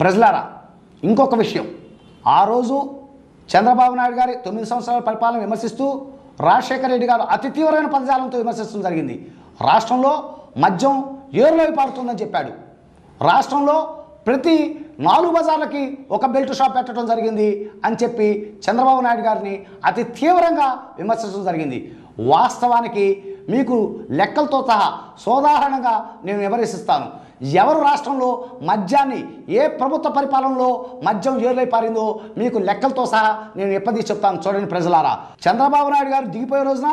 ప్రజలారా, ఇంకొక విషయం, ఆ రోజు చంద్రబాబు నాయుడు గారి 9 సంవత్సరాల పరిపాలన విమర్శిస్తూ రాజశేఖర రెడ్డి గారు అతి తీవ్రమైన పదజాలంతో విమర్శించడం జరిగింది. రాష్ట్రంలో మద్యం ఏరులోకి పారుతుందని చెప్పాడు. రాష్ట్రంలో ప్రతి 4 బజార్లకి ఒక బెల్ట్ షాప్ పెట్టడం జరిగింది అని చెప్పి చంద్రబాబు నాయుడు గారిని అతి తీవ్రంగా విమర్శించడం జరిగింది. వాస్తవానికి మీకు లెక్కలతో సహా సోదాహరణంగా నేను వివరిస్తాను. ఎవరు రాష్ట్రంలో మద్యాన్ని, ఏ ప్రభుత్వ పరిపాలనలో మద్యం ఏర్లై పారిందో మీకు లెక్కలతో సహా నేను ఎప్పటికీ చెప్తాను. చూడండి ప్రజలారా, చంద్రబాబు నాయుడు గారు దిగిపోయే రోజున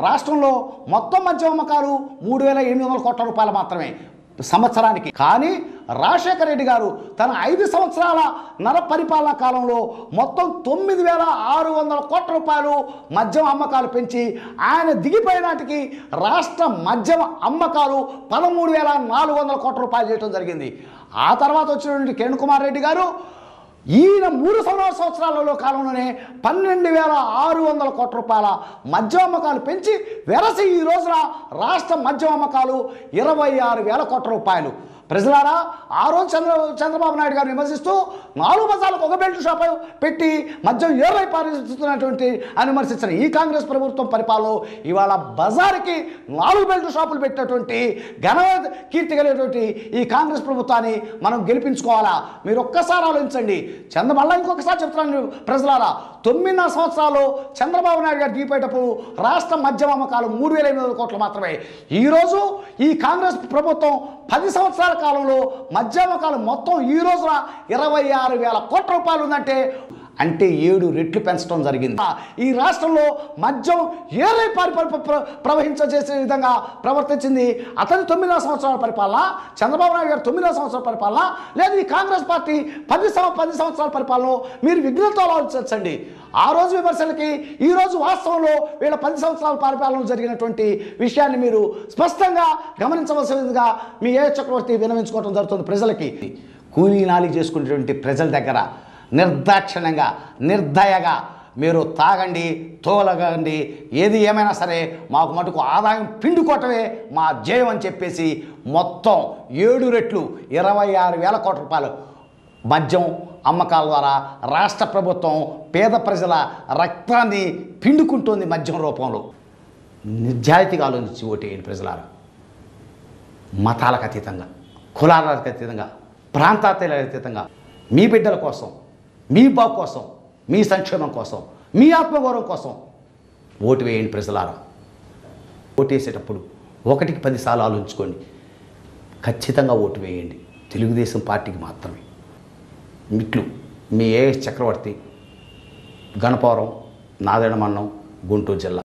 రాష్ట్రంలో మొత్తం మద్యం అమ్మకాలు 3,800 కోట్ల రూపాయలు మాత్రమే సంవత్సరానికి. కానీ రాజశేఖర రెడ్డి గారు తన 5 సంవత్సరాల పరిపాలనా కాలంలో మొత్తం 9,600 కోట్ల రూపాయలు మద్యం అమ్మకాలు పెంచి ఆయన దిగిపోయే నాటికి రాష్ట్ర మద్యం అమ్మకాలు 13,400 కోట్ల రూపాయలు చేయడం జరిగింది. ఆ తర్వాత వచ్చినటువంటి కిరణ్ కుమార్ రెడ్డి గారు ఈయన 3 సంవత్సరాలలో కాలంలోనే 12,600 కోట్ల రూపాయల మద్యం అమ్మకాలు పెంచి వెరసి ఈ రోజున రాష్ట్ర మద్యం అమ్మకాలు 26,000 కోట్ల రూపాయలు. ప్రజలారా, ఆ రోజు చంద్రబాబు నాయుడు గారు విమర్శిస్తూ 4 బజార్లకు ఒక బెల్ట్ షాప్ పెట్టి మద్యం ఏర్లై పారిస్తున్నటువంటి అని విమర్శించిన ఈ కాంగ్రెస్ ప్రభుత్వం పరిపాలనలో ఇవాళ బజార్కి 4 బెల్ట్ షాపులు పెట్టినటువంటి ఘన కీర్తి కలిగినటువంటి ఈ కాంగ్రెస్ ప్రభుత్వాన్ని మనం గెలిపించుకోవాలా? మీరు ఒక్కసారి ఆలోచించండి. మళ్ళీ ఇంకొకసారి చెప్తున్నాను ప్రజలారా, 9 సంవత్సరాలు చంద్రబాబు నాయుడు గారు దిగిపోయేటప్పుడు రాష్ట్ర మద్యం అమ్మకాలు 3,800 కోట్లు మాత్రమే. ఈరోజు ఈ కాంగ్రెస్ ప్రభుత్వం 10 సంవత్సరాల కాలంలో మద్యం అమ్మకాలు మొత్తం ఈ రోజున 26,000 కోట్ల రూపాయలు ఉందంటే 7 రెట్లు పెంచడం జరిగింది. ఈ రాష్ట్రంలో మద్యం ఏలై ప్రవహించేసే విధంగా ప్రవర్తించింది అతని 9 సంవత్సరాల పరిపాలన, చంద్రబాబు నాయుడు గారు 9 సంవత్సరాల పరిపాలన, లేదు ఈ కాంగ్రెస్ పార్టీ 10 సంవత్సరాల పరిపాలన. మీరు విఘ్నతతో ఆలోచించండి. ఆ రోజు విమర్శలకి ఈ రోజు వాస్తవంలో వీళ్ళ 10 సంవత్సరాల పరిపాలన జరిగినటువంటి విషయాన్ని మీరు స్పష్టంగా గమనించవలసిందిగా మీ ఏ చక్రవర్తి విన్నవించుకోవడం జరుగుతుంది. ప్రజలకి కూలీ నాలి చేసుకునేటువంటి ప్రజల దగ్గర నిర్దాక్షిణ్యంగా, నిర్దయగా మీరు తాగండి, తోలగండి, ఏది ఏమైనా సరే మాకు మటుకు ఆదాయం పిండుకోవటమే మా జయం అని చెప్పేసి మొత్తం 7 రెట్లు 26,000 కోట్ల రూపాయలు మద్యం అమ్మకాల ద్వారా రాష్ట్ర ప్రభుత్వం పేద ప్రజల రక్తాన్ని పిండుకుంటోంది మద్యం రూపంలో. నిజాయితీగా ఆలోచించి ఓటేయండి ప్రజలారా. మతాలకు అతీతంగా, కులాలకు అతీతంగా, ప్రాంతాలకు అతీతంగా మీ బిడ్డల కోసం, మీ బాగు కోసం, మీ సంక్షేమం కోసం, మీ ఆత్మగౌరవం కోసం ఓటు వేయండి ప్రజలారా. ఓటేసేటప్పుడు 1కి 10 సార్లు ఆలోచించుకోండి. ఖచ్చితంగా ఓటు వేయండి తెలుగుదేశం పార్టీకి మాత్రమే. ఇట్లు మీ ఏఎస్ చక్రవర్తి, గణపవరం, నారాయణ మండలం, గుంటూరు జిల్లా.